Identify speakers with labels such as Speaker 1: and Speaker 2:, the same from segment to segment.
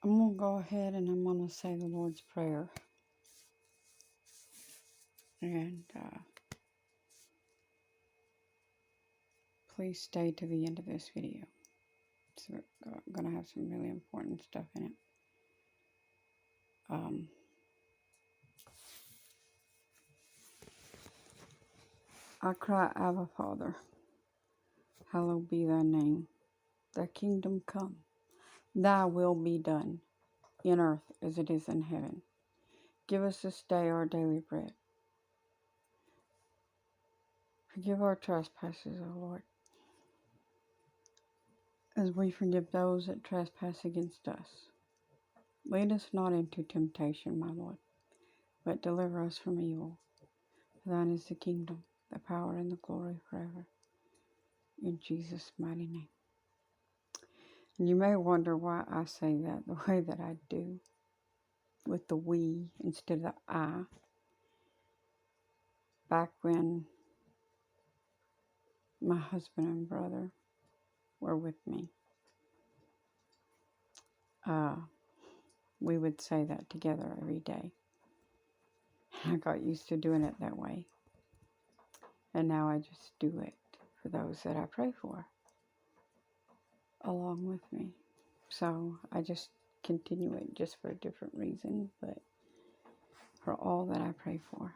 Speaker 1: I'm going to go ahead and I'm going to say the Lord's Prayer. And please stay to the end of this video. So we're going to have some really important stuff in it. I cry, Abba, Father, hallowed be thy name. Thy kingdom come. Thy will be done, in earth as it is in heaven. Give us this day our daily bread. Forgive our trespasses, O Lord, as we forgive those that trespass against us. Lead us not into temptation, my Lord, but deliver us from evil. For thine is the kingdom, the power, and the glory forever. In Jesus' mighty name. And you may wonder why I say that the way that I do, with the we instead of the I. Back when my husband and brother were with me, we would say that together every day. I got used to doing it that way. And now I just do it for those that I pray for, along with me. So I just continue it just for a different reason, but for all that I pray for.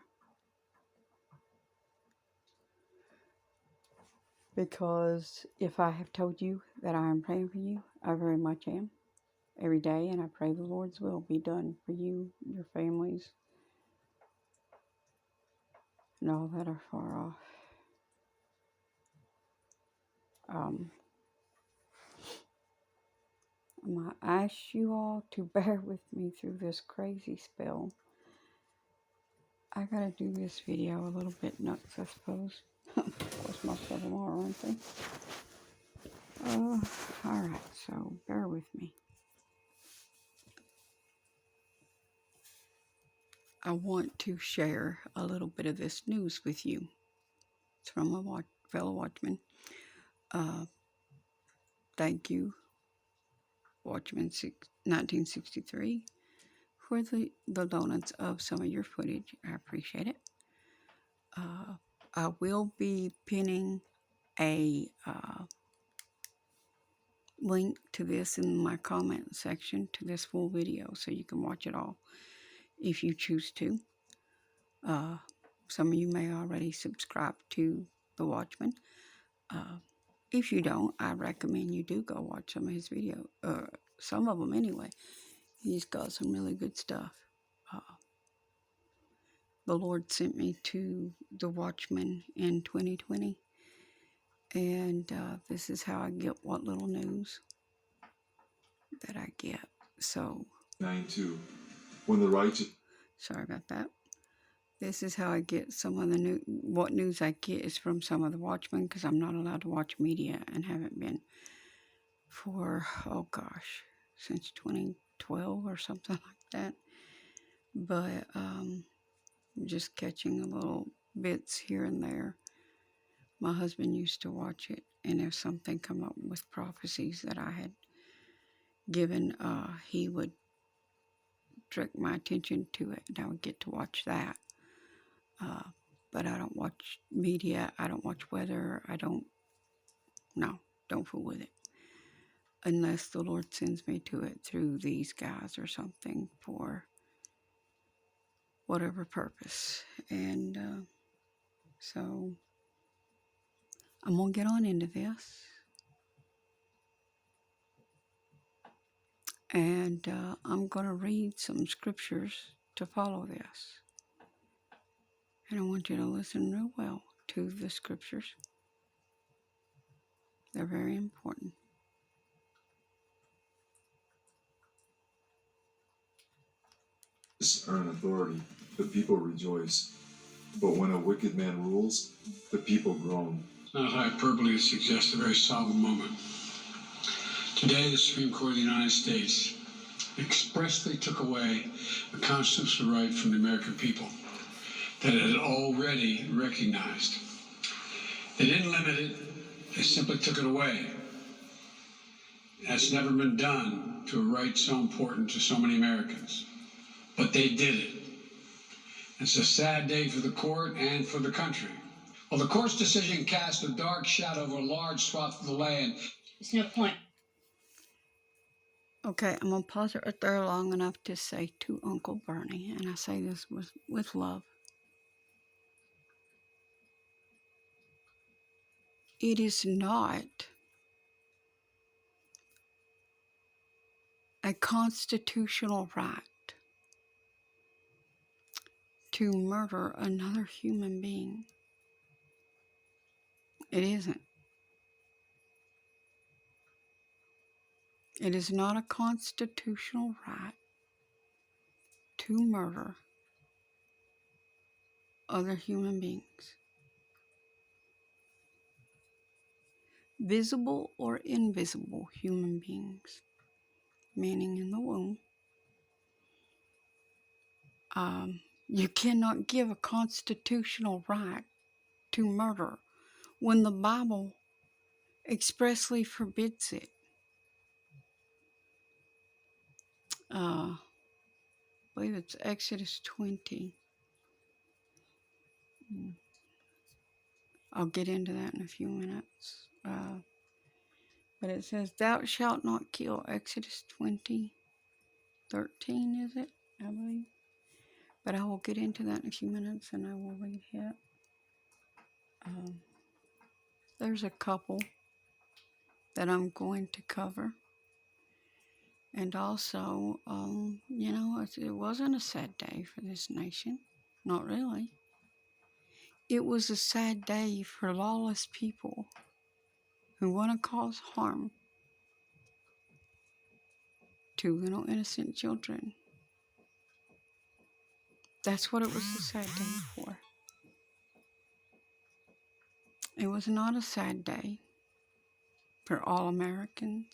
Speaker 1: Because if I have told you that I am praying for you, I very much am. Every day, and I pray the Lord's will be done for you, your families, and all that are far off. I'm going to ask you all to bear with me through this crazy spell. I got to do this video a little bit nuts, I suppose. Of course, most of them are, aren't they? Alright, so bear with me. I want to share a little bit of this news with you. It's from a fellow watchman. Thank you, Watchman 1963, for the donuts of some of your footage. I appreciate it. I will be pinning a link to this in my comment section to this full video, so you can watch it all if you choose to. Some of you may already subscribe to the Watchman. If you don't, I recommend you do go watch some of his videos. Some of them anyway. He's got some really good stuff. The Lord sent me to the Watchman in 2020. And this is how I get what little news that I get. So
Speaker 2: 9:2. When the righteous.
Speaker 1: Sorry about that. This is how I get some of the what news I get is from some of the Watchmen, because I'm not allowed to watch media and haven't been for, oh gosh, since 2012 or something like that. But just catching a little bits here and there. My husband used to watch it, and if something come up with prophecies that I had given, he would direct my attention to it, and I would get to watch that. But I don't watch media, I don't watch weather, don't fool with it. Unless the Lord sends me to it through these guys or something for whatever purpose. And so I'm going to get on into this. And I'm going to read some scriptures to follow this. And I want you to listen real well to the scriptures. They're very important.
Speaker 2: Are an authority, the people rejoice. But when a wicked man rules, the people groan.
Speaker 3: It's not hyperbole to suggest a very solemn moment. Today, the Supreme Court of the United States expressly took away a constitutional right from the American people that it had already recognized. They didn't limit it, they simply took it away. That's never been done to a right so important to so many Americans. But they did it. It's a sad day for the court and for the country. Well, the court's decision cast a dark shadow over a large swath of the land. There's no point.
Speaker 1: Okay, I'm going to pause it right there long enough to say to Uncle Bernie, and I say this with love. It is not a constitutional right to murder another human being. It isn't. It is not a constitutional right to murder other human beings. Visible or invisible human beings, meaning in the womb. You cannot give a constitutional right to murder when the Bible expressly forbids it. I believe it's Exodus 20. I'll get into that in a few minutes. But it says, thou shalt not kill. Exodus 20:13, is it? I believe. But I will get into that in a few minutes, and I will read it. There's a couple that I'm going to cover. And also, it wasn't a sad day for this nation. Not really. It was a sad day for lawless people who want to cause harm to little innocent children. That's what it was a sad day for. It was not a sad day for all Americans.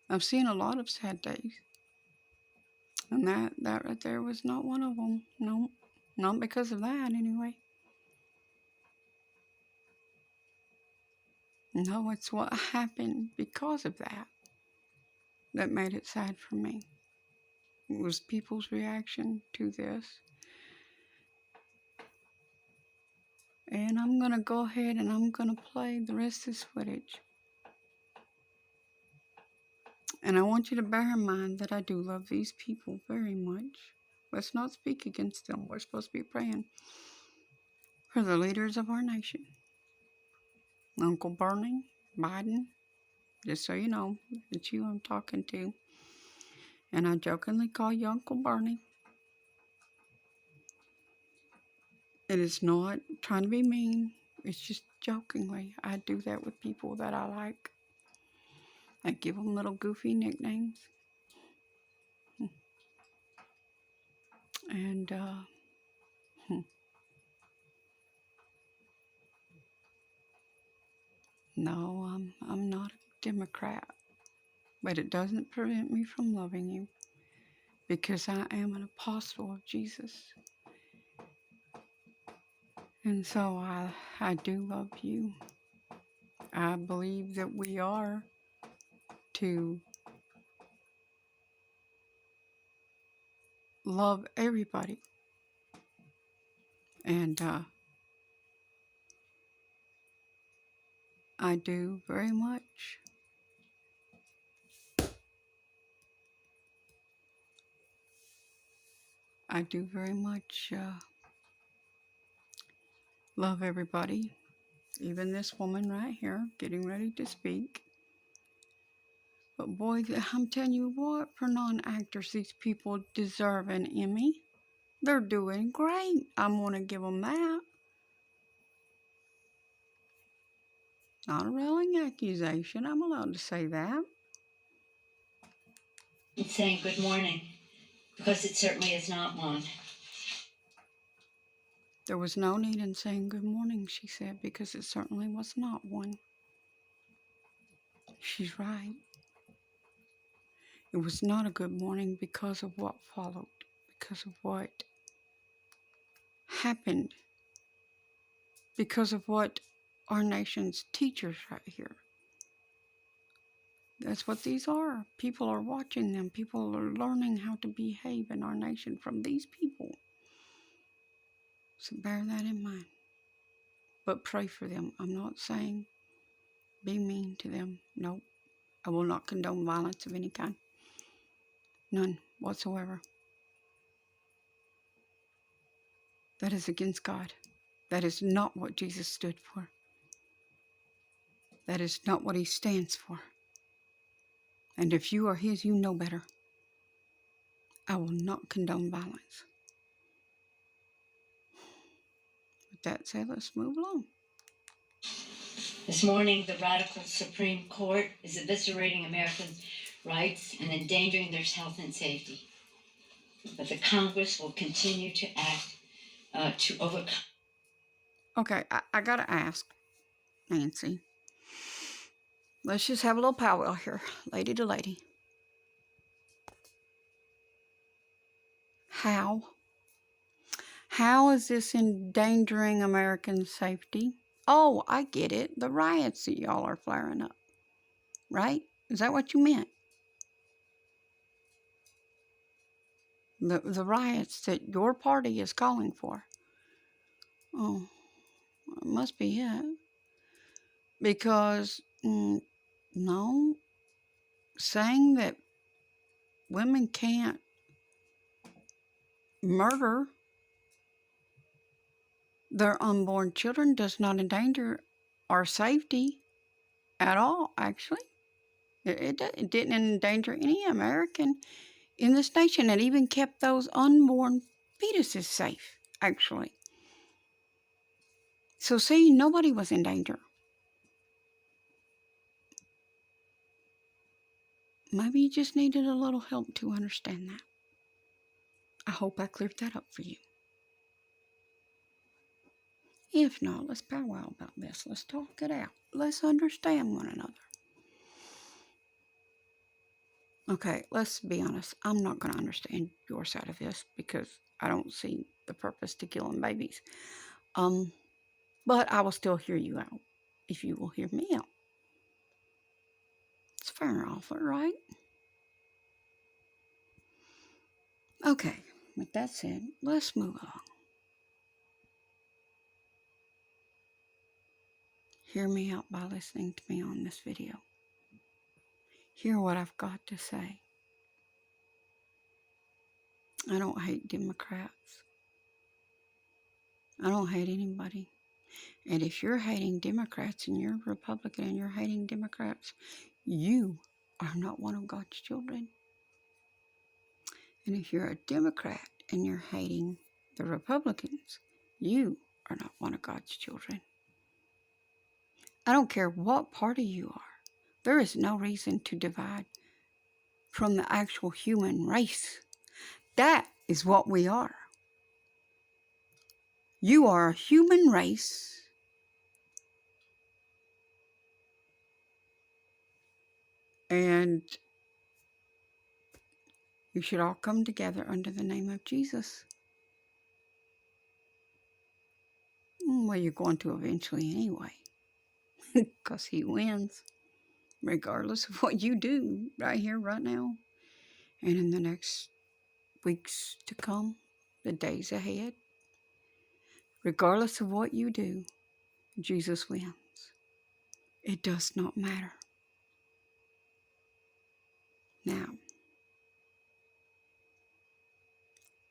Speaker 1: I've seen a lot of sad days. And that right there was not one of them. No, not because of that anyway. No, it's what happened because of that made it sad for me. It was people's reaction to this. And I'm going to go ahead and I'm going to play the rest of this footage. And I want you to bear in mind that I do love these people very much. Let's not speak against them. We're supposed to be praying for the leaders of our nation. Uncle Bernie, Biden, just so you know, it's you I'm talking to. And I jokingly call you Uncle Bernie. It is not trying to be mean. It's just jokingly. I do that with people that I like. I give them little goofy nicknames. And, no, I'm not a Democrat. But it doesn't prevent me from loving you. Because I am an apostle of Jesus. And so I do love you. I believe that we are to love everybody. And I do very much. I do very much love everybody. Even this woman right here, getting ready to speak. But boy, I'm telling you what, for non-actors, these people deserve an Emmy. They're doing great. I'm going to give them that. Not a railing accusation. I'm allowed to say that.
Speaker 4: It's saying good morning, because it certainly is not one.
Speaker 1: There was no need in saying good morning, she said, because it certainly was not one. She's right. It was not a good morning because of what followed, because of what happened, because of what our nation's teachers right here. That's what these are. People are watching them. People are learning how to behave in our nation from these people. So bear that in mind. But pray for them. I'm not saying be mean to them. No, I will not condone violence of any kind. None whatsoever. That is against God. That is not what Jesus stood for. That is not what he stands for. And if you are his, you know better. I will not condone violence. With that said, let's move along.
Speaker 4: This morning, the radical Supreme Court is eviscerating Americans' rights and endangering their health and safety. But the Congress will continue to act to overcome.
Speaker 1: Okay, I gotta ask, Nancy. Let's just have a little powwow here, lady to lady. How? How is this endangering American safety? Oh, I get it. The riots that y'all are flaring up. Right? Is that what you meant? The riots that your party is calling for. Oh, it must be it. Because, no, saying that women can't murder their unborn children does not endanger our safety at all, actually. It didn't endanger any American in this nation. It even kept those unborn fetuses safe, actually. So see, nobody was in danger. Maybe you just needed a little help to understand that. I hope I cleared that up for you. If not, let's powwow about this. Let's talk it out. Let's understand one another. Okay, let's be honest. I'm not going to understand your side of this because I don't see the purpose to killing babies. But I will still hear you out if you will hear me out. It's fair and awful, right? Okay, with that said, let's move on. Hear me out by listening to me on this video. Hear what I've got to say. I don't hate Democrats. I don't hate anybody. And if you're hating Democrats and you're Republican and you're hating Democrats, you are not one of God's children. And if you're a Democrat and you're hating the Republicans, you are not one of God's children. I don't care what party you are. There is no reason to divide from the actual human race. That is what we are. You are a human race. And you should all come together under the name of Jesus. Well, you're going to eventually anyway. Because he wins. Regardless of what you do right here, right now. And in the next weeks to come. The days ahead. Regardless of what you do, Jesus wins. It does not matter. Now,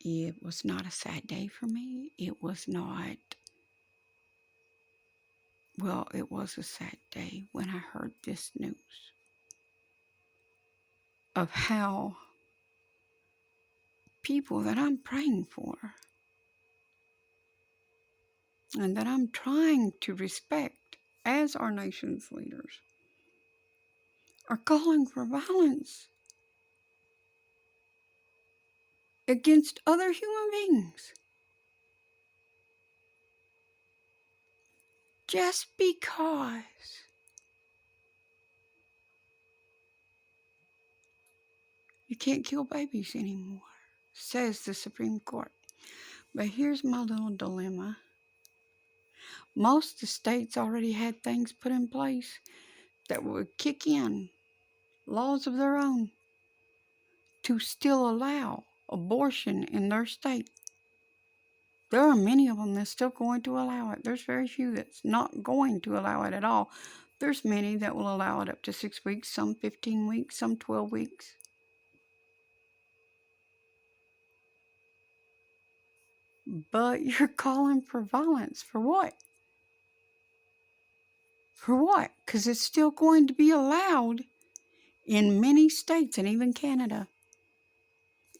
Speaker 1: it was not a sad day for me. It was not, well, it was a sad day when I heard this news of how people that I'm praying for and that I'm trying to respect as our nation's leaders are calling for violence against other human beings. Just because you can't kill babies anymore, says the Supreme Court. But here's my little dilemma. Most of the states already had things put in place that would kick in laws of their own to still allow abortion in their state. There are many of them that's still going to allow it. There's very few that's not going to allow it at all. There's many that will allow it up to 6 weeks, some 15 weeks, some 12 weeks. But you're calling for violence. For what? For what? Because it's still going to be allowed in many states and even Canada.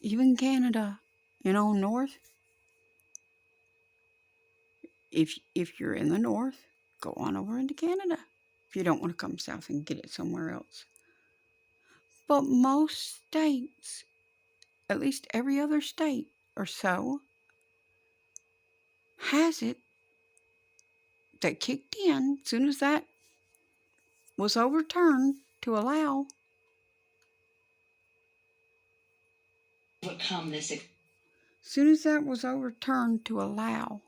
Speaker 1: Even Canada, north. If you're in the north, go on over into Canada. If you don't want to come south and get it somewhere else. But most states, at least every other state or so, has it that kicked in as soon as that was overturned to allow.
Speaker 4: Overcome this.
Speaker 1: As soon as that was overturned to allow,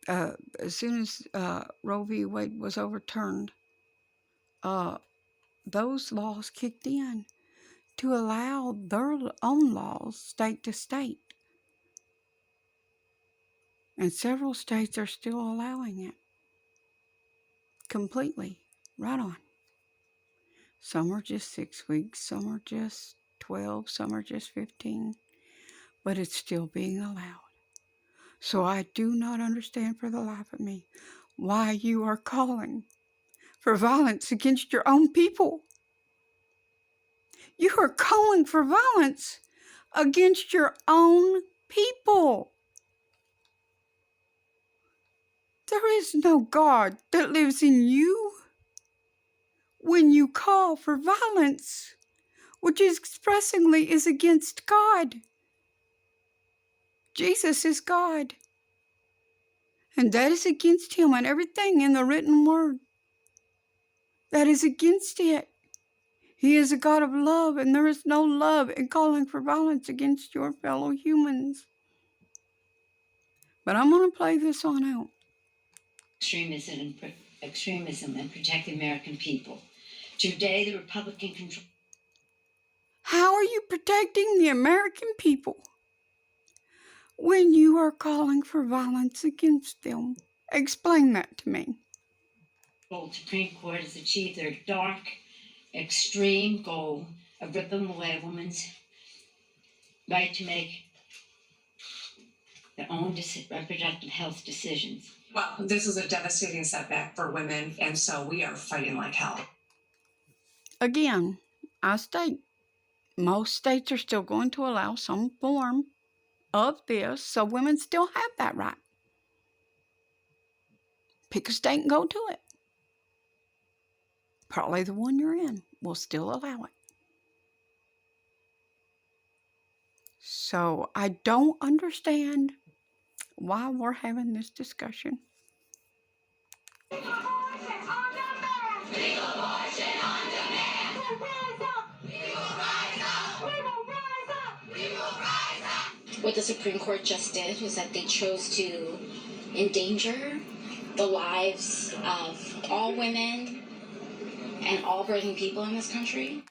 Speaker 1: as soon as Roe v. Wade was overturned, those laws kicked in to allow their own laws state to state. And several states are still allowing it completely, right on. Some are just 6 weeks, some are just 12, some are just 15, but it's still being allowed. So I do not understand for the life of me why you are calling for violence against your own people. You are calling for violence against your own people. There is no God that lives in you. When you call for violence, which expressingly is against God. Jesus is God. And that is against him and everything in the written word. That is against it. He is a God of love, and there is no love in calling for violence against your fellow humans. But I'm going to play this on out.
Speaker 4: Extremism and protect the American people. Today, the Republican control.
Speaker 1: How are you protecting the American people when you are calling for violence against them? Explain that to me.
Speaker 4: The Supreme Court has achieved their dark, extreme goal of ripping away a woman's right to make their own reproductive health decisions.
Speaker 5: Well, this is a devastating setback for women, and so we are fighting like hell.
Speaker 1: Again, I state, most states are still going to allow some form of this, so women still have that right. Pick a state and go to it. Probably the one you're in will still allow it. So I don't understand why we're having this discussion.
Speaker 6: Legal abortion on demand! Legal abortion on demand! We'll rise up! We will rise up! We will rise up! We will rise up!
Speaker 7: What the Supreme Court just did was that they chose to endanger the lives of all women and all birthing people in this country.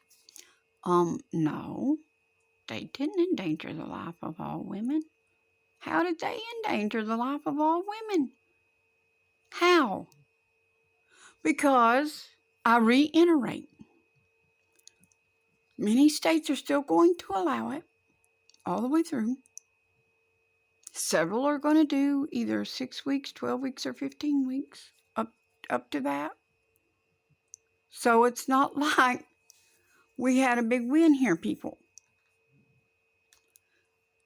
Speaker 1: No, they didn't endanger the life of all women. How did they endanger the life of all women? How? Because, I reiterate, many states are still going to allow it all the way through. Several are going to do either 6 weeks, 12 weeks, or 15 weeks, up to that. So it's not like we had a big win here, people.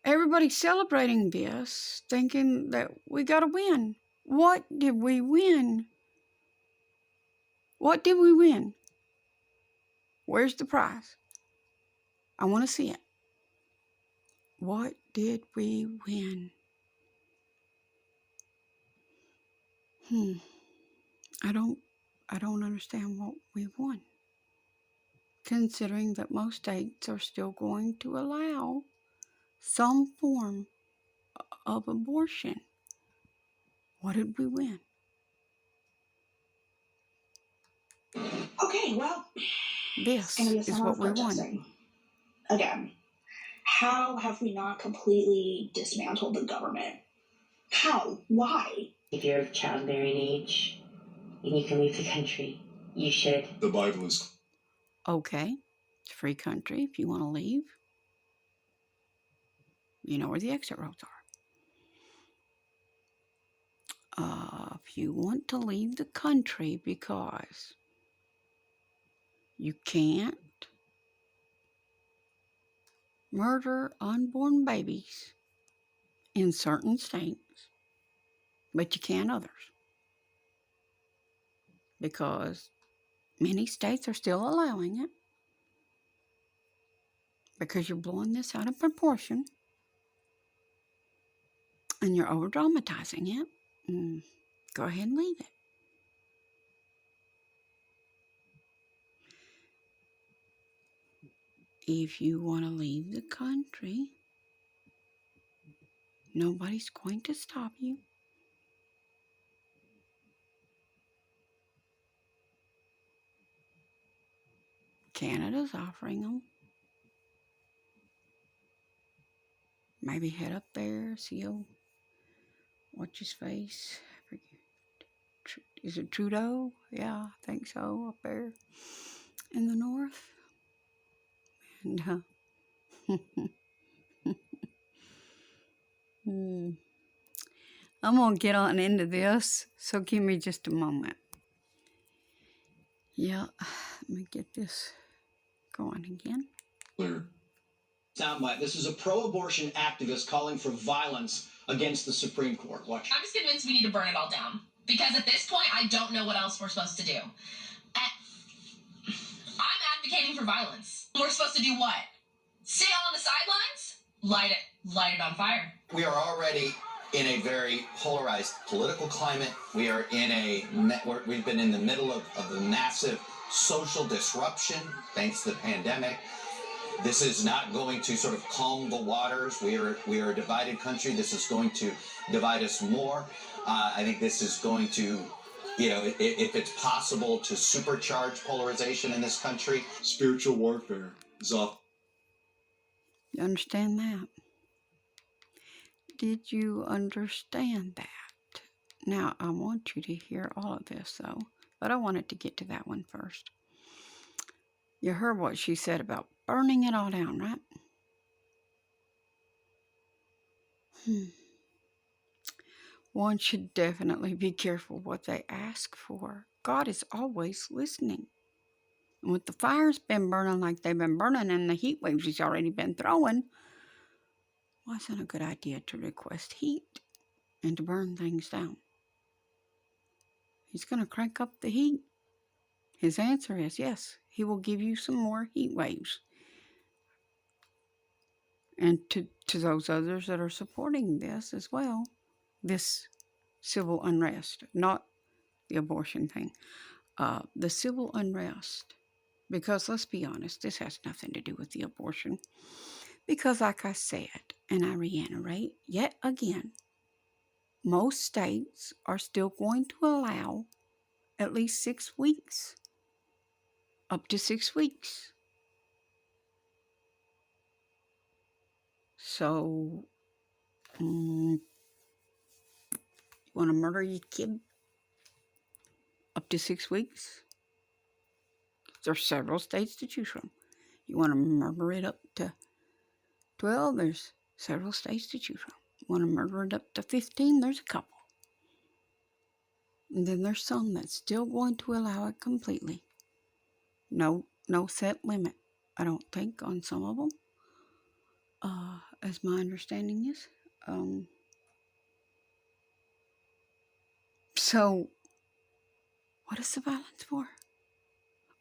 Speaker 1: Everybody's celebrating this, thinking that we got a win. What did we win? What did we win? Where's the prize? I want to see it. What did we win? I don't understand what we won. Considering that most states are still going to allow some form of abortion. What did we win?
Speaker 6: Okay, well,
Speaker 1: This
Speaker 6: it's going to be a
Speaker 1: is
Speaker 6: summer
Speaker 1: what
Speaker 6: of
Speaker 1: we won.
Speaker 6: protesting. Again, how have we not completely dismantled the government? How? Why?
Speaker 8: If you're of childbearing age and you can leave the country, you should.
Speaker 2: The Bible is
Speaker 1: Okay, it's a free country. If you want to leave, you know where the exit roads are. If you want to leave the country because you can't murder unborn babies in certain states, but you can others, because many states are still allowing it, because you're blowing this out of proportion and you're over dramatizing it. Go ahead and leave it. If you want to leave the country, nobody's going to stop you. Canada's offering them. Maybe head up there, see what's his face? I forget. Is it Trudeau? Yeah, I think so, up there in the north. And I'm going to get on into this, so give me just a moment. Yeah, let me get this going again.
Speaker 2: clear.
Speaker 9: Soundbite. This is a pro-abortion activist calling for violence against the Supreme Court. Watch.
Speaker 10: I'm just convinced we need to burn it all down. Because at this point, I don't know what else we're supposed to do. I'm advocating for violence. We're supposed to do what? Stay on the sidelines? Light it on fire.
Speaker 9: We are already in a very polarized political climate. We are in a network. We've been in the middle of a massive social disruption thanks to the pandemic. This is not going to sort of calm the waters. We are a divided country. This is going to divide us more. I think this is going to, if it's possible to supercharge polarization in this country.
Speaker 2: Spiritual warfare is off.
Speaker 1: You understand that? Did you understand that? Now, I want you to hear all of this, though, but I wanted to get to that one first. You heard what she said about burning it all down, right? One should definitely be careful what they ask for. God is always listening. And with the fires been burning like they've been burning and the heat waves he's already been throwing, wasn't a good idea to request heat and to burn things down. He's going to crank up the heat. His answer is yes, he will give you some more heat waves. And to those others that are supporting this as well, this civil unrest, not the abortion thing, the civil unrest. Because let's be honest, this has nothing to do with the abortion. Because like I said, and I reiterate yet again, most states are still going to allow at least 6 weeks, up to 6 weeks. So, you want to murder your kid up to 6 weeks? There's several states to choose from. You want to murder it up to 12? There's several states to choose from. You want to murder it up to 15? There's a couple. And then there's some that's still going to allow it completely. No set limit, I don't think, on some of them. As my understanding is. So, what is the violence for?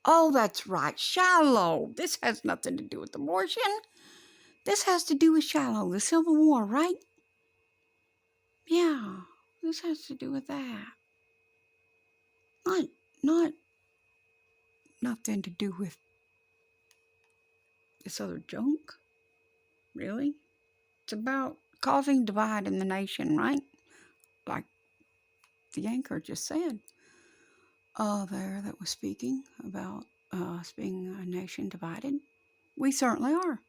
Speaker 1: Oh, that's right, Shiloh. This has nothing to do with abortion. This has to do with Shiloh, the Civil War, right? Yeah, this has to do with that. Not nothing to do with this other junk. Really? It's about causing divide in the nation, right? Like the anchor just said there that was speaking about us being a nation divided. We certainly are.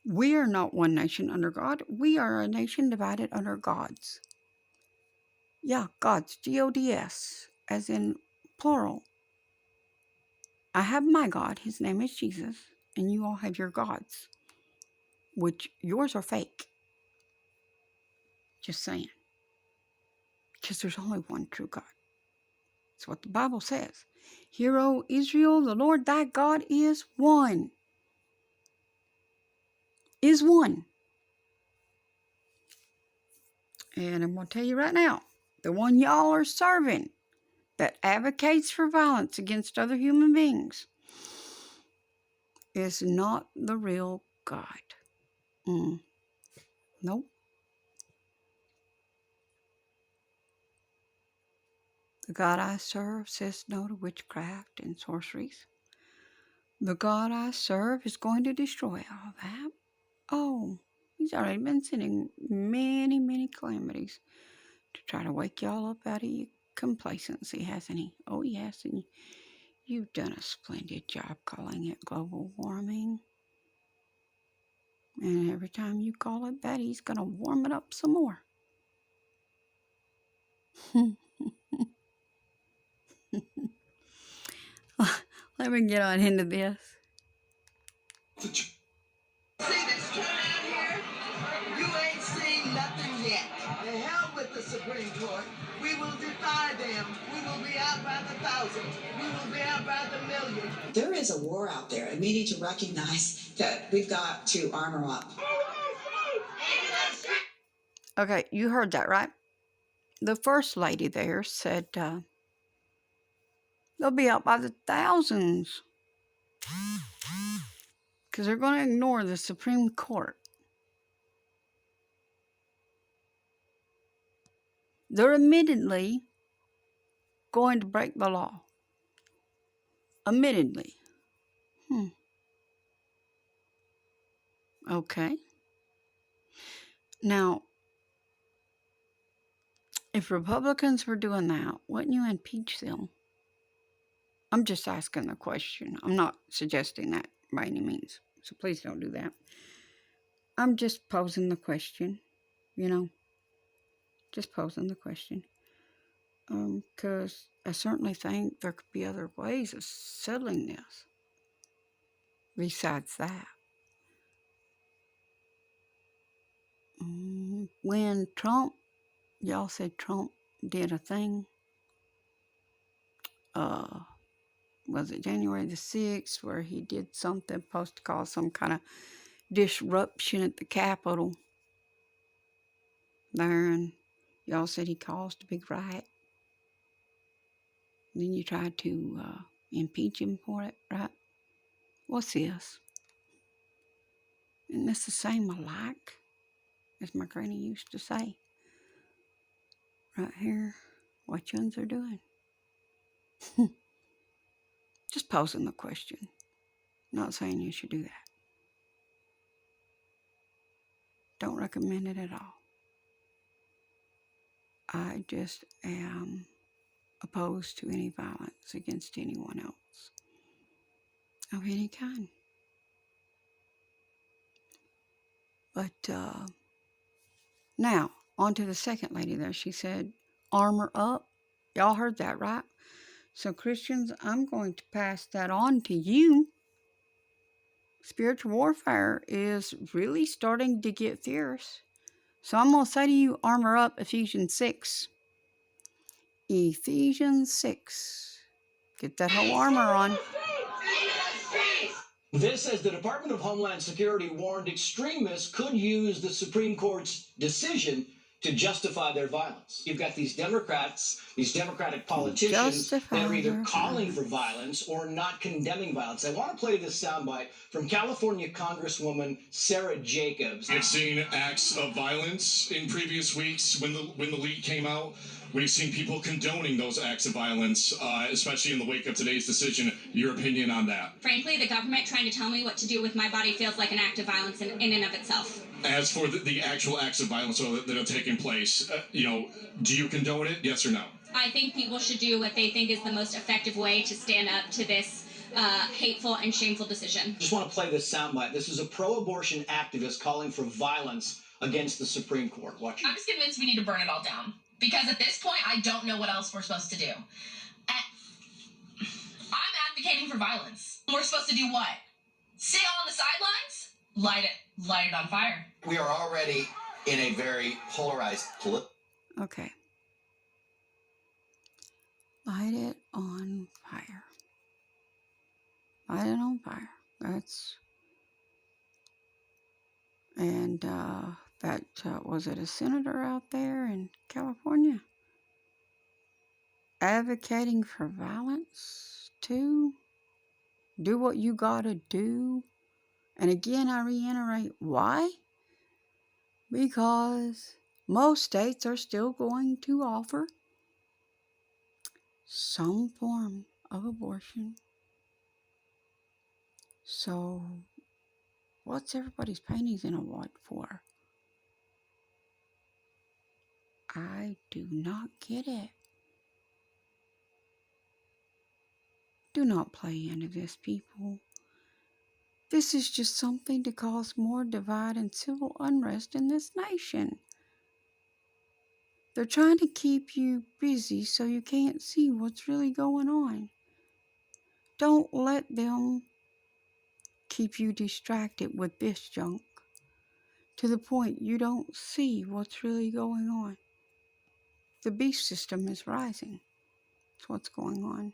Speaker 1: We are not one nation under God. We are a nation divided under gods. Yeah, gods, G-O-D-S, as in plural. I have my God, his name is Jesus, and you all have your gods, which yours are fake. Just saying. Because there's only one true God. That's what the Bible says. Hear, O Israel, the Lord thy God is one. Is one. And I'm going to tell you right now, the one y'all are serving that advocates for violence against other human beings is not the real God. Nope. The God I serve says no to witchcraft and sorceries. The God I serve is going to destroy all that. Oh, he's already been sending many, many calamities to try to wake y'all up out of your complacency, hasn't he? Oh, yes, and you've done a splendid job calling it global warming. And every time you call it that, he's going to warm it up some more. Let me get on into this.
Speaker 2: The ch-
Speaker 11: See this turnout here? You ain't seen nothing yet. The hell with the Supreme Court. We will defy them. We will be out by the thousands. We will be out by the million.
Speaker 12: There is a war out there, and we need to recognize that we've got to armor up.
Speaker 1: Okay, you heard that, right? The first lady there said they'll be out by the thousands because they're going to ignore the Supreme Court. They're admittedly going to break the law. Admittedly. Okay. Now, if Republicans were doing that, wouldn't you impeach them? I'm just asking the question. I'm not suggesting that by any means. So please don't do that. I'm just posing the question, you know. Just posing the question. Because I certainly think there could be other ways of settling this besides that. When Trump, y'all said Trump did a thing, was it January the 6th, where he did something supposed to cause some kind of disruption at the Capitol there, and y'all said he caused a big riot. Then you tried to impeach him for it, right? What's this? Isn't this the same alike, as my granny used to say? Right here, what yuns are doing. Just posing the question. Not saying you should do that. Don't recommend it at all. I just am opposed to any violence against anyone else of any kind. But now, on to the second lady there. She said, armor up. Y'all heard that, right? So Christians, I'm going to pass that on to you. Spiritual warfare is really starting to get fierce. So I'm going to say to you, armor up, Ephesians 6. Ephesians 6. Get that whole armor on.
Speaker 13: This, as the Department of Homeland Security warned extremists could use the Supreme Court's decision to justify their violence. You've got these Democrats, these Democratic politicians that are either calling for violence or not condemning violence. I want to play this soundbite from California Congresswoman Sarah Jacobs.
Speaker 14: I've seen acts of violence in previous weeks when the leak came out. We've seen people condoning those acts of violence, especially in the wake of today's decision. Your opinion on that?
Speaker 15: Frankly, the government trying to tell me what to do with my body feels like an act of violence in and of itself.
Speaker 14: As for the actual acts of violence that are taking place, do you condone it? Yes or no?
Speaker 10: I think people should do what they think is the most effective way to stand up to this hateful and shameful decision.
Speaker 13: Just want to play this soundbite. This is a pro-abortion activist calling for violence against the Supreme Court. Watch.
Speaker 10: I'm just convinced we need to burn it all down. Because at this point, I don't know what else we're supposed to do. I'm advocating for violence. We're supposed to do what? Stay on the sidelines? Light it on fire.
Speaker 9: We are already in a very polarized political.
Speaker 1: Okay. Light it on fire. Light it on fire. That's... And that, was it a senator out there in California? Advocating for violence too? Do what you gotta do. And again, I reiterate, why? Because most states are still going to offer some form of abortion. So, what's everybody's panties in a wad for? I do not get it. Do not play into this, people. This is just something to cause more divide and civil unrest in this nation. They're trying to keep you busy so you can't see what's really going on. Don't let them keep you distracted with this junk to the point you don't see what's really going on. The beast system is rising. That's what's going on.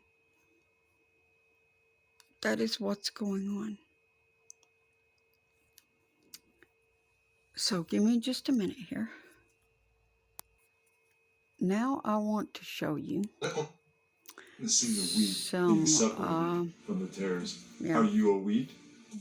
Speaker 1: That is what's going on. So give me just a minute here. Now I want to show you
Speaker 2: Seeing the wheat
Speaker 1: some,
Speaker 2: being separated from the tares.
Speaker 1: yeah.
Speaker 2: Are you a wheat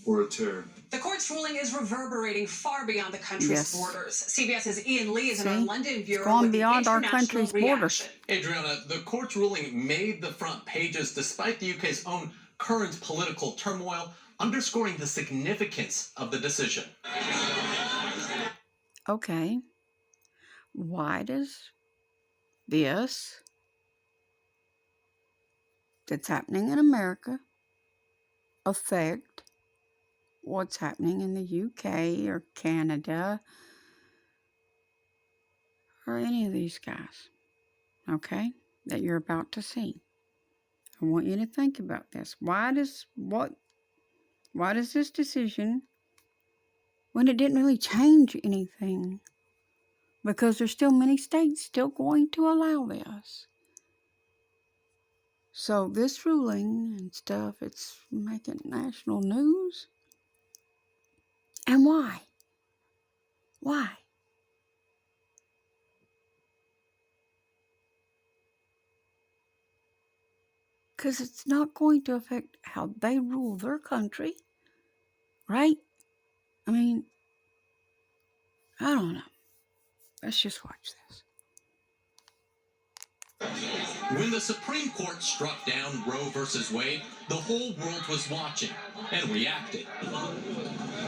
Speaker 2: or a tare?
Speaker 5: The court's ruling is reverberating far beyond the country's borders. CBS's Ian Lee is in our London bureau.
Speaker 1: It's gone
Speaker 5: with
Speaker 1: beyond
Speaker 5: the
Speaker 1: our
Speaker 5: international
Speaker 1: country's borders.
Speaker 5: reaction.
Speaker 15: Adriana, the court's ruling made the front pages despite the UK's own current political turmoil, underscoring the significance of the decision.
Speaker 1: Okay. Why does this that's happening in America affect what's happening in the UK or Canada or any of these guys? Okay? That you're about to see. I want you to think about this. Why does this decision, when it didn't really change anything, because there's still many states still going to allow this. So this ruling and stuff, it's making national news. And why? Why? Because it's not going to affect how they rule their country, right? I mean, I don't know. Let's just watch this.
Speaker 15: When the Supreme Court struck down Roe versus Wade, the whole world was watching and reacted.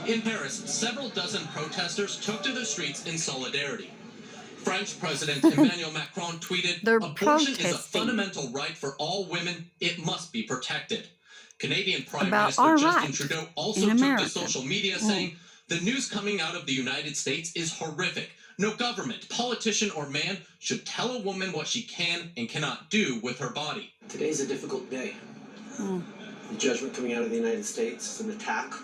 Speaker 15: In Paris, several dozen protesters took to the streets in solidarity. French President Emmanuel Macron tweeted, "Abortion is a fundamental right for all women. It must be protected." Canadian Prime Minister Justin Trudeau also took to social media saying, "The news coming out of the United States is horrific. No government, politician, or man should tell a woman what she can and cannot do with her body."
Speaker 16: Today's a difficult day. The judgment coming out of the United States is an attack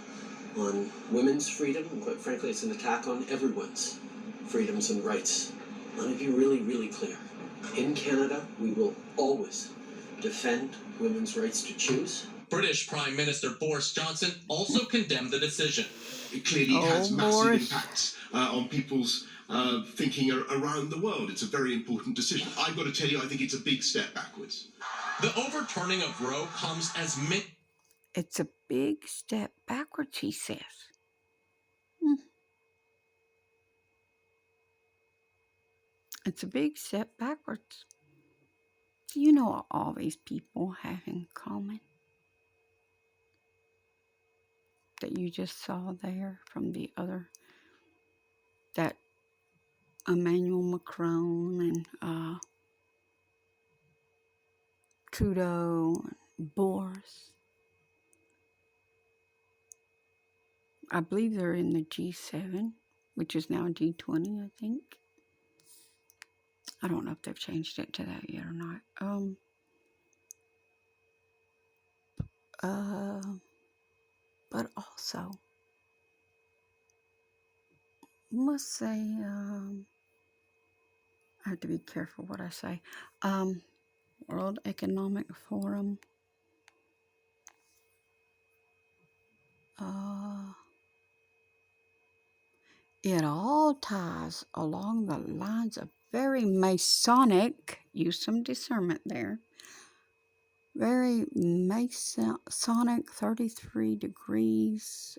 Speaker 16: on women's freedom, and quite frankly, it's an attack on everyone's freedoms and rights. Let me be really, really clear. In Canada, we will always defend women's rights to choose.
Speaker 15: British Prime Minister Boris Johnson also condemned the decision.
Speaker 17: It clearly has massive impacts on people's thinking around the world. It's a very important decision. I've got to tell you, I think it's a big step backwards.
Speaker 15: The overturning of Roe comes as
Speaker 1: It's a big step backwards, he says. It's a big step backwards. Do you know what all these people have in common? That you just saw there from the other that Emmanuel Macron and Trudeau and Boris, I believe they're in the G7, which is now G20, I think. I don't know if they've changed it to that yet or not. But also, must say, I have to be careful what I say. World Economic Forum. It all ties along the lines of very Masonic, use some discernment there, very Masonic 33 degrees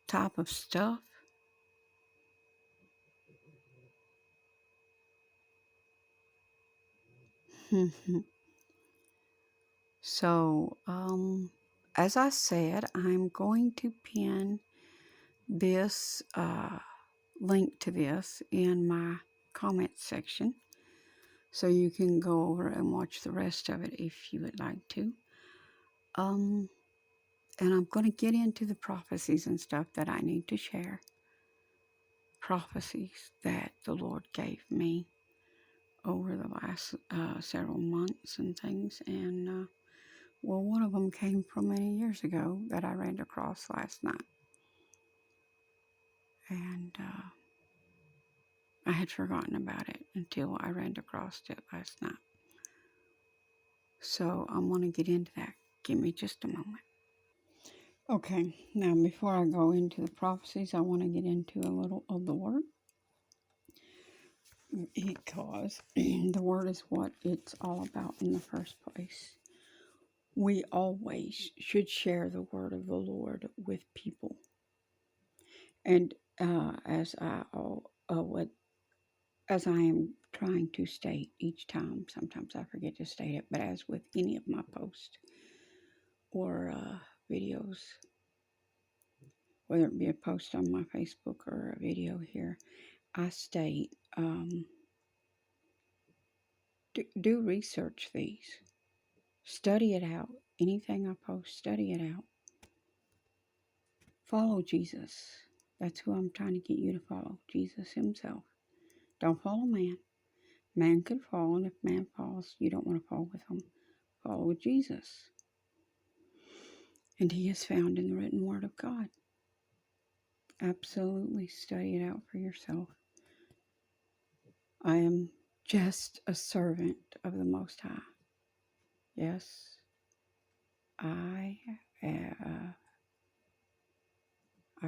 Speaker 1: type of stuff. So, as I said, I'm going to pin this link to this in my comments section, so you can go over and watch the rest of it if you would like to. And I'm going to get into the prophecies and stuff that I need to share. Prophecies that the Lord gave me over the last several months and things. And, well, one of them came from many years ago that I ran across last night. And I had forgotten about it until I ran across it last night. So I'm going to get into that. Give me just a moment. Okay, now before I go into the prophecies, I want to get into a little of the Word. Because the Word is what it's all about in the first place. We always should share the Word of the Lord with people. And as I am trying to state each time, sometimes I forget to state it, but as with any of my posts or videos, whether it be a post on my Facebook or a video here, I state, do research these. Study it out. Anything I post, study it out. Follow Jesus. That's who I'm trying to get you to follow. Jesus himself. Don't follow man. Man could fall, and if man falls, you don't want to fall with him. Follow Jesus. And he is found in the written word of God. Absolutely study it out for yourself. I am just a servant of the Most High. Yes, I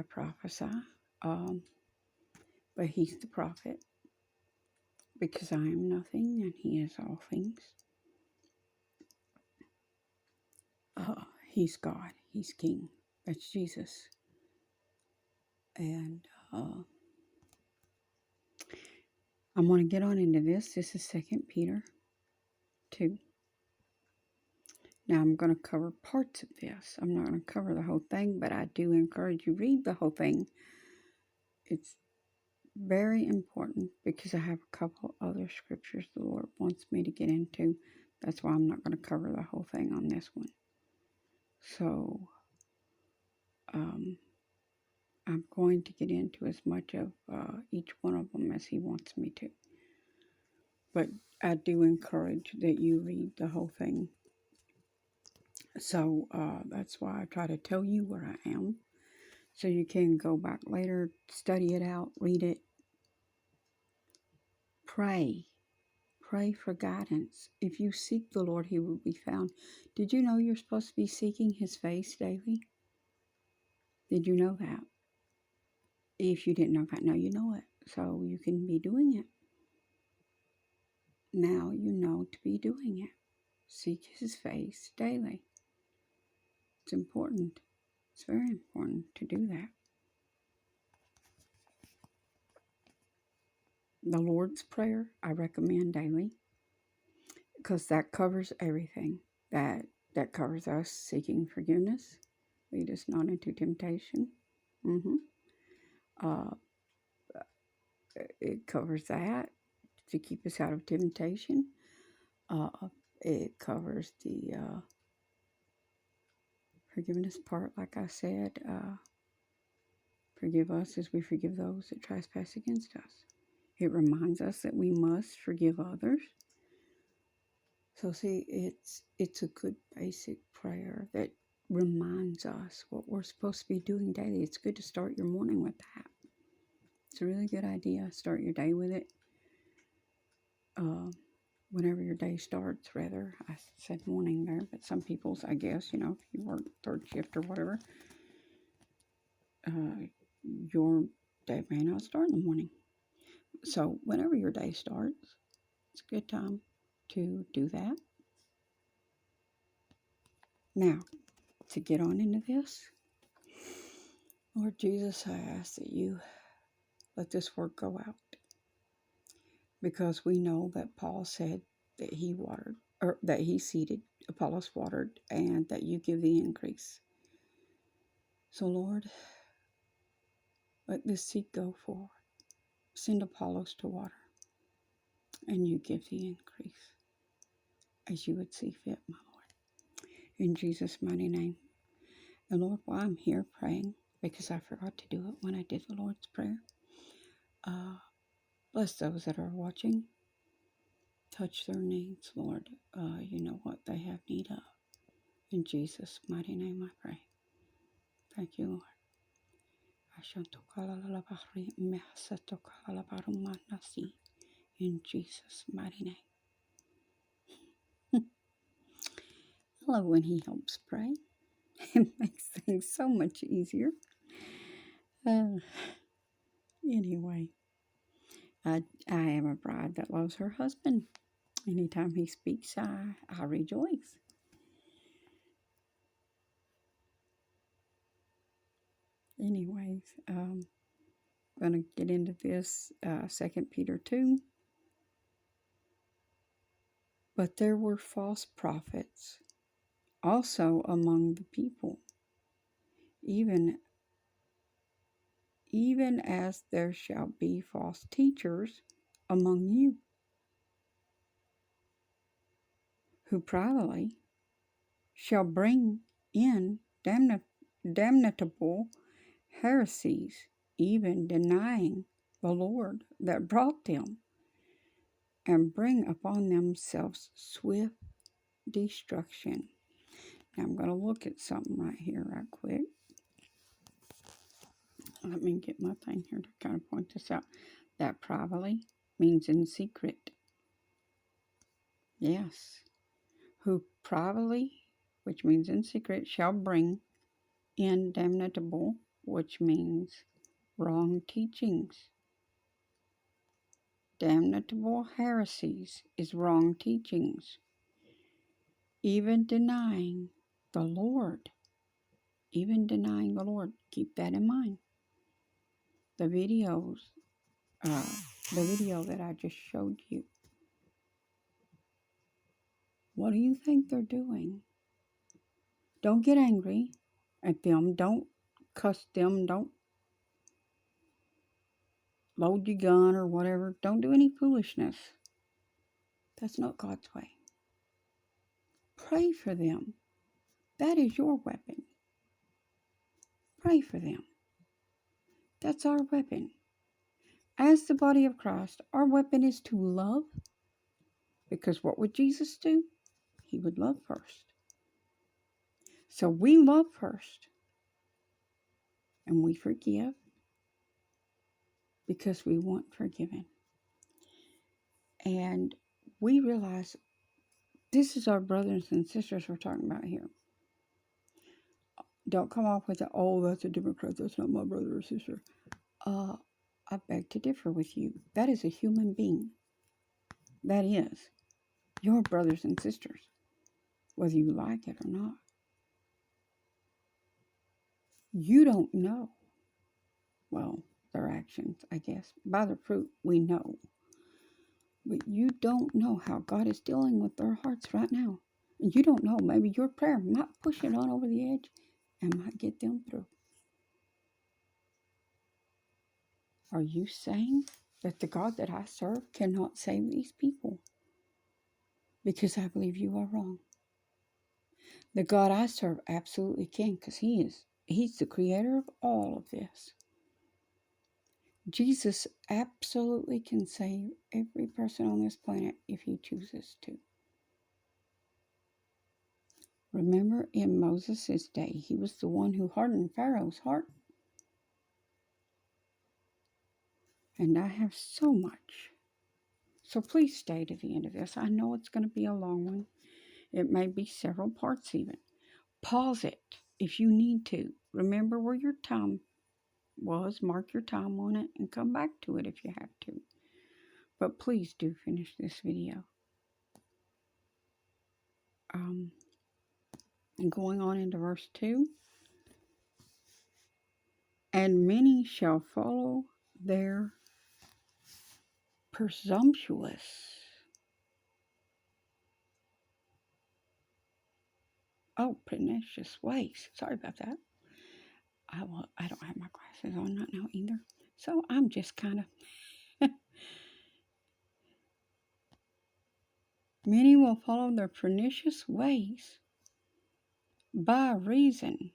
Speaker 1: prophesy, but he's the prophet, because I am nothing and he is all things. He's God. He's King. That's Jesus. And I'm going to get on into this. This is 2 Peter 2. Now I'm going to cover parts of this. I'm not going to cover the whole thing, but I do encourage you read the whole thing. It's very important because I have a couple other scriptures the Lord wants me to get into. That's why I'm not going to cover the whole thing on this one. So I'm going to get into as much of each one of them as he wants me to. But I do encourage that you read the whole thing. So that's why I try to tell you where I am. So you can go back later, study it out, read it. Pray. Pray for guidance. If you seek the Lord, he will be found. Did you know you're supposed to be seeking his face daily? Did you know that? If you didn't know that, now you know it. So you can be doing it. Now you know to be doing it. Seek his face daily. It's important. It's very important to do that. The Lord's Prayer, I recommend daily, because that covers everything. That covers us seeking forgiveness. Lead us not into temptation. Uh, it covers that, to keep us out of temptation. It covers the forgiveness part, like I said. Forgive us as we forgive those that trespass against us. It reminds us that we must forgive others. So see, it's a good basic prayer that reminds us what we're supposed to be doing daily. It's good to start your morning with that. It's a really good idea. Start your day with it. Whenever your day starts, rather. I said morning there, but some people's, I guess, if you work third shift or whatever, your day may not start in the morning. So whenever your day starts, it's a good time to do that. Now, to get on into this, Lord Jesus, I ask that you let this word go out, because we know that Paul said that he watered, or that he seeded, Apollos watered, and that you give the increase. So Lord, let this seed go forward. Send Apollos to water, and you give the increase as you would see fit, my Lord. In Jesus' mighty name. And Lord, while I'm here praying, because I forgot to do it when I did the Lord's Prayer, bless those that are watching. Touch their needs, Lord. You know what they have need of. In Jesus' mighty name I pray. Thank you, Lord. In Jesus' mighty name. I love when he helps pray. It makes things so much easier. Anyway, I am a bride that loves her husband. Anytime he speaks, I rejoice. Anyways, I'm going to get into this 2 Peter 2. But there were false prophets also among the people, even as there shall be false teachers among you, who privately shall bring in damnable heresies, even denying the Lord that brought them, and bring upon themselves swift destruction. Now I'm going to look at something right here right quick. Let me get my thing here to kind of point this out. That privately means in secret. Yes. Who privately, which means in secret, shall bring in damnable, which means wrong teachings. Damnable heresies is wrong teachings. Even denying the Lord. Even denying the Lord. Keep that in mind. The video that I just showed you. What do you think they're doing? Don't get angry at them. Don't cuss them. Don't load your gun or whatever. Don't do any foolishness. That's not God's way. Pray for them. That is your weapon. Pray for them. That's our weapon. As the body of Christ, our weapon is to love. Because what would Jesus do? He would love first. So we love first. And we forgive because we want forgiven. And we realize this is our brothers and sisters we're talking about here. Don't come off with that's a Democrat, that's not my brother or sister. I beg to differ with you. That is a human being. That is your brothers and sisters, whether you like it or not. You don't know. Well, their actions, I guess. By the fruit, we know. But you don't know how God is dealing with their hearts right now. And you don't know. Maybe your prayer might push it on over the edge. and might get them through. Are you saying that the God that I serve cannot save these people? Because I believe you are wrong. The God I serve absolutely can, because He's the creator of all of this. Jesus absolutely can save every person on this planet if He chooses to. Remember, in Moses' day, he was the one who hardened Pharaoh's heart. And I have so much. So please stay to the end of this. I know it's going to be a long one. It may be several parts even. Pause it if you need to. Remember where your time was. Mark your time on it and come back to it if you have to. But please do finish this video. And going on into verse 2. And many shall follow their presumptuous. Oh, pernicious ways. Sorry about that. I don't have my glasses on right now either. So I'm just kind of... Many will follow their pernicious ways by reason.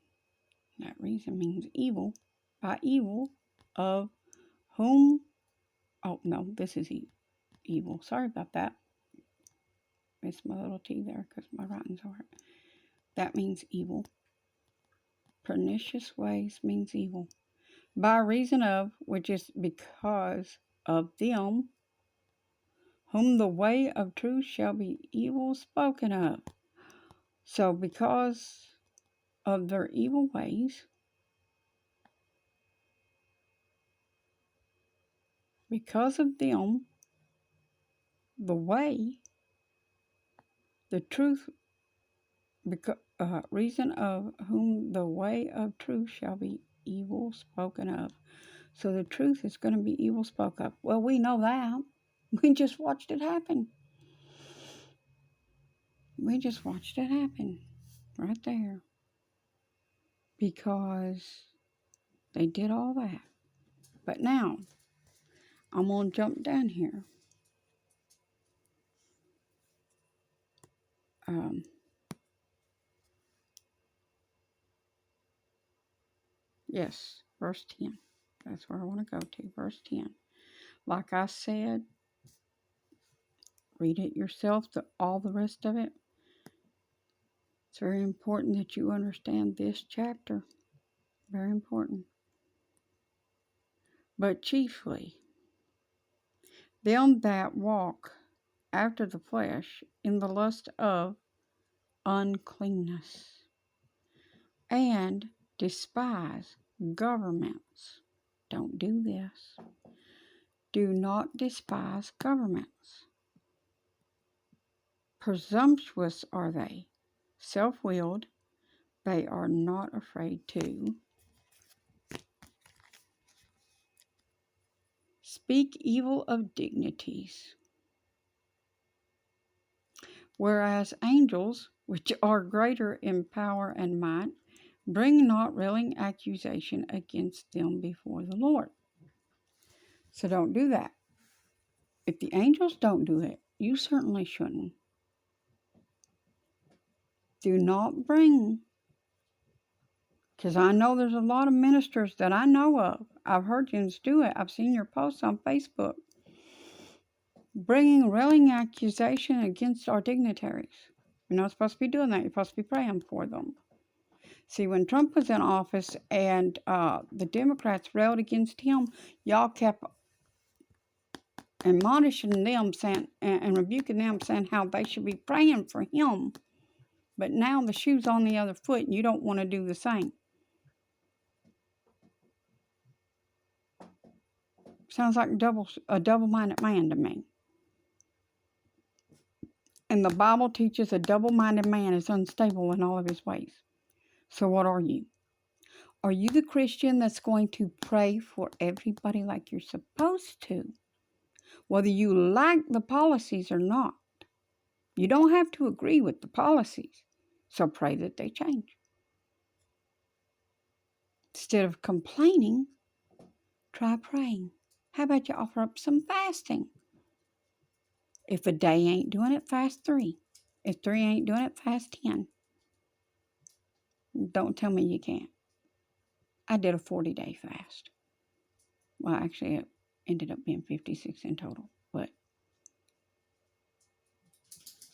Speaker 1: That reason means evil. By evil of whom... Oh, no, this is evil. Sorry about that. Missed my little T there because my writing's hard. That means evil. Pernicious ways means evil. By reason of, which is because of them, whom the way of truth shall be evil spoken of. So because of their evil ways, because of them, the way, the truth, reason of whom the way of truth shall be evil spoken of. So the truth is going to be evil spoken of. Well, we know that. We just watched it happen. We just watched it happen right there. Because they did all that. But now, I'm going to jump down here. Yes, verse 10. That's where I want to go to, verse 10. Like I said, read it yourself, all the rest of it. It's very important that you understand this chapter. Very important. But chiefly, them that walk after the flesh in the lust of uncleanness, and despise governments. Don't do this. Do not despise governments. Presumptuous are they, self-willed. They are not afraid to speak evil of dignities. Whereas angels, which are greater in power and might, bring not railing accusation against them before the Lord. So don't do that. If the angels don't do it, you certainly shouldn't. Do not bring, because I know there's a lot of ministers that I know of. I've heard you do it. I've seen your posts on Facebook. Bringing railing accusation against our dignitaries. You're not supposed to be doing that. You're supposed to be praying for them. See, when Trump was in office and the Democrats railed against him, y'all kept admonishing them and rebuking them, saying how they should be praying for him. But now the shoe's on the other foot and you don't want to do the same. Sounds like a double-minded man to me. And the Bible teaches a double-minded man is unstable in all of his ways. So what are you? Are you the Christian that's going to pray for everybody like you're supposed to? Whether you like the policies or not. You don't have to agree with the policies. So pray that they change. Instead of complaining, try praying. How about you offer up some fasting? If a day ain't doing it, fast 3. If 3 ain't doing it, fast 10. Don't tell me you can't. I did a 40-day fast. Well, actually, it ended up being 56 in total, but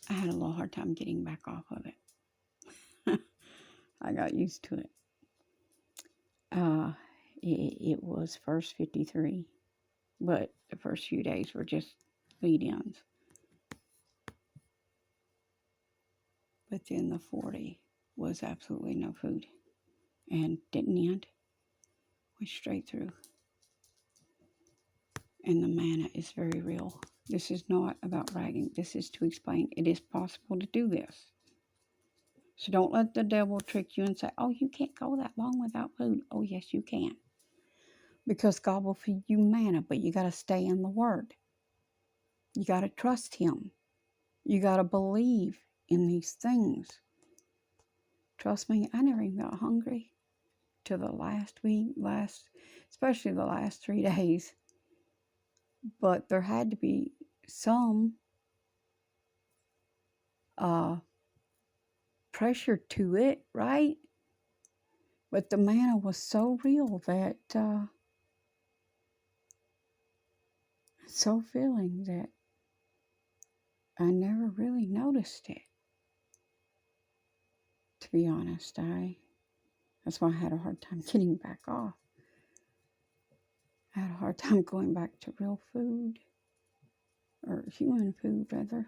Speaker 1: I had a little hard time getting back off of it. I got used to it. It was first 53, but the first few days were just lead-ins. But then the 40 was absolutely no food and didn't end. Went straight through. And the manna is very real. This is not about bragging. This is to explain it is possible to do this. So don't let the devil trick you and say, oh, you can't go that long without food. Oh, yes, you can. Because God will feed you manna, but you got to stay in the Word. You got to trust Him. You got to believe in these things. Trust me, I never even got hungry till the last week, especially the last 3 days. But there had to be some pressure to it, right? But the manna was so real that, so filling that I never really noticed it. To be honest, that's why I had a hard time getting back off. I had a hard time going back to real food, or human food rather,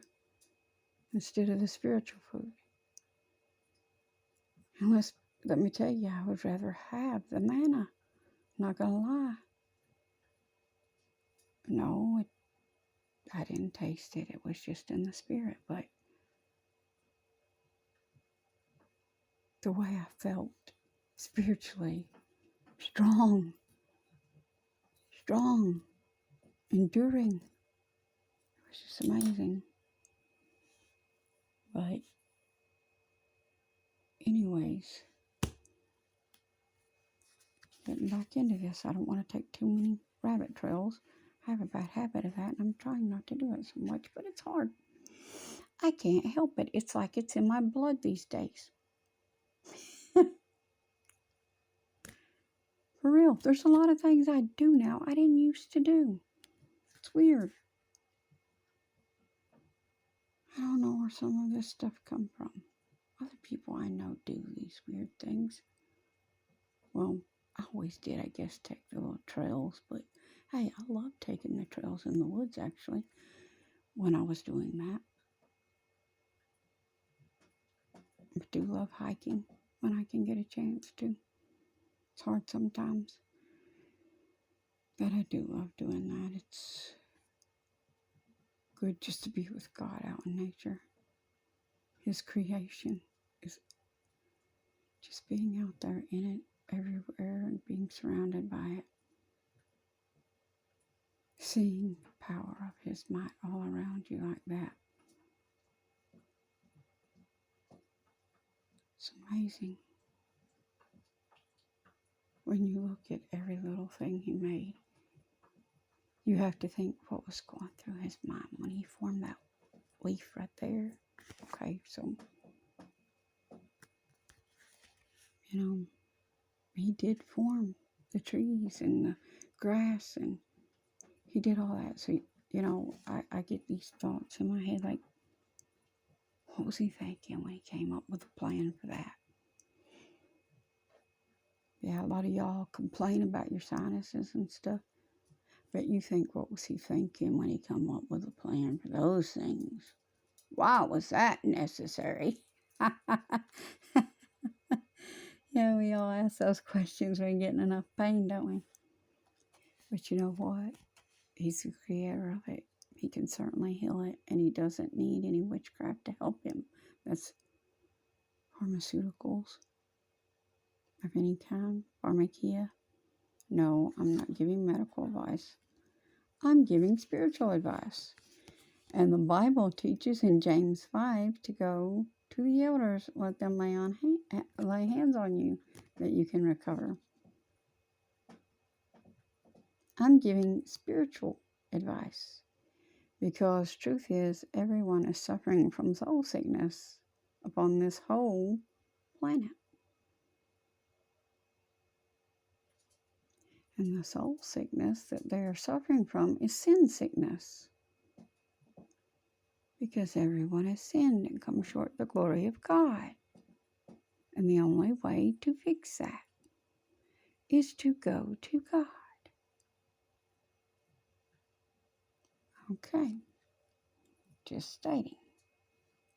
Speaker 1: instead of the spiritual food. Unless, let me tell you, I would rather have the manna. Not gonna lie. No, I didn't taste it. It was just in the spirit, but the way I felt spiritually, strong, enduring. It was just amazing. But anyways, getting back into this, I don't want to take too many rabbit trails. I have a bad habit of that, and I'm trying not to do it so much, but it's hard. I can't help it. It's like it's in my blood these days. For real, there's a lot of things I do now I didn't used to do. It's weird. I don't know where some of this stuff come from. Other people I know do these weird things. Well, I always did, I guess, take the little trails, but hey, I love taking the trails in the woods, actually, when I was doing that. I do love hiking when I can get a chance to. It's hard sometimes, but I do love doing that. It's good just to be with God out in nature. His creation is just being out there in it, everywhere, and being surrounded by it. Seeing the power of His might all around you like that. It's amazing. When you look at every little thing He made, you have to think what was going through His mind when He formed that leaf right there. Okay, so, He did form the trees and the grass, and He did all that. So, I get these thoughts in my head like, what was He thinking when He came up with a plan for that? Yeah, a lot of y'all complain about your sinuses and stuff. But you think, what was He thinking when He come up with a plan for those things? Why was that necessary? Yeah, we all ask those questions when we're getting enough pain, don't we? But you know what? He's the creator of it. He can certainly heal it, and He doesn't need any witchcraft to help Him. That's pharmaceuticals of any kind, pharmakia. No, I'm not giving medical advice. I'm giving spiritual advice. And the Bible teaches in James 5 to go to the elders, let them lay hands on you that you can recover. I'm giving spiritual advice because truth is everyone is suffering from soul sickness upon this whole planet. And the soul sickness that they are suffering from is sin sickness. Because everyone has sinned and come short of the glory of God. And the only way to fix that is to go to God. Okay. Just stating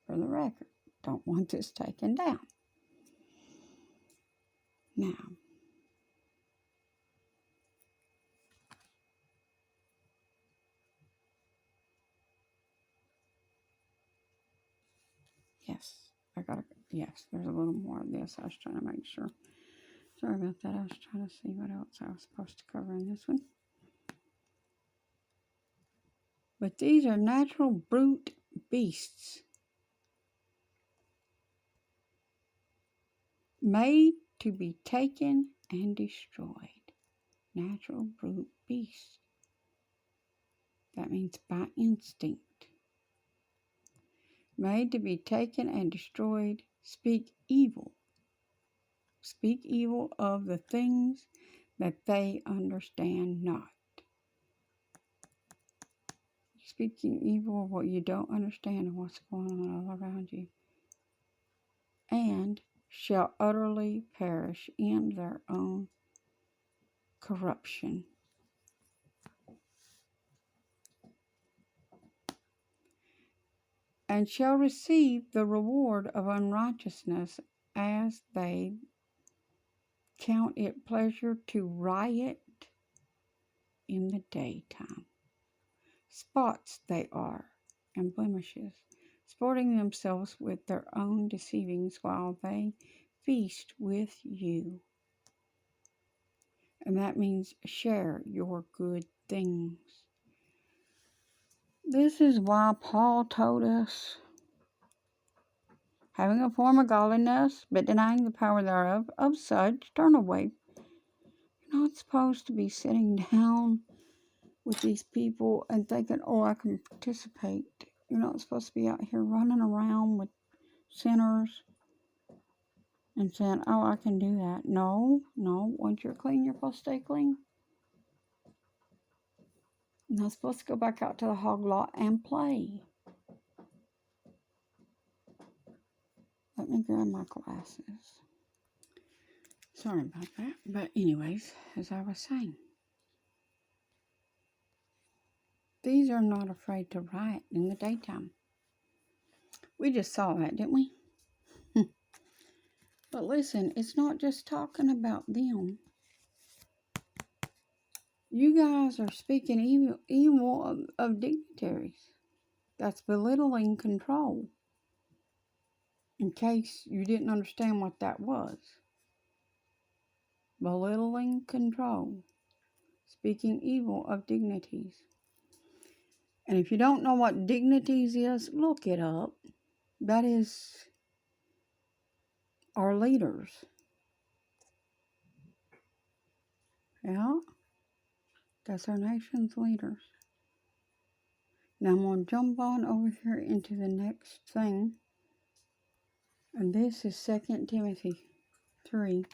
Speaker 1: for the record. Don't want this taken down. Now, yes, there's a little more of this. I was trying to make sure. Sorry about that. I was trying to see what else I was supposed to cover in this one. But these are natural brute beasts made to be taken and destroyed. Natural brute beasts. That means by instinct. Made to be taken and destroyed. Speak evil. Speak evil of the things that they understand not. Speaking evil of what you don't understand and what's going on all around you. And shall utterly perish in their own corruption. And shall receive the reward of unrighteousness as they count it pleasure to riot in the daytime. Spots they are, and blemishes, sporting themselves with their own deceivings while they feast with you. And that means share your good things. This is why Paul told us, having a form of godliness, but denying the power thereof, of such turn away. You're not supposed to be sitting down with these people and thinking, oh, I can participate. You're not supposed to be out here running around with sinners and saying, oh, I can do that. No. Once you're clean, you're supposed to stay clean. You're not supposed to go back out to the hog lot and play. Let me grab my glasses. Sorry about that. But anyways, as I was saying, these are not afraid to riot in the daytime. We just saw that, didn't we? But listen, it's not just talking about them. You guys are speaking evil of dignitaries. That's belittling control. In case you didn't understand what that was. Belittling control. Speaking evil of dignities. And if you don't know what dignities is, look it up. That is our leaders. Yeah. That's our nation's leaders. Now I'm going to jump on over here into the next thing. And this is 2 Timothy 3.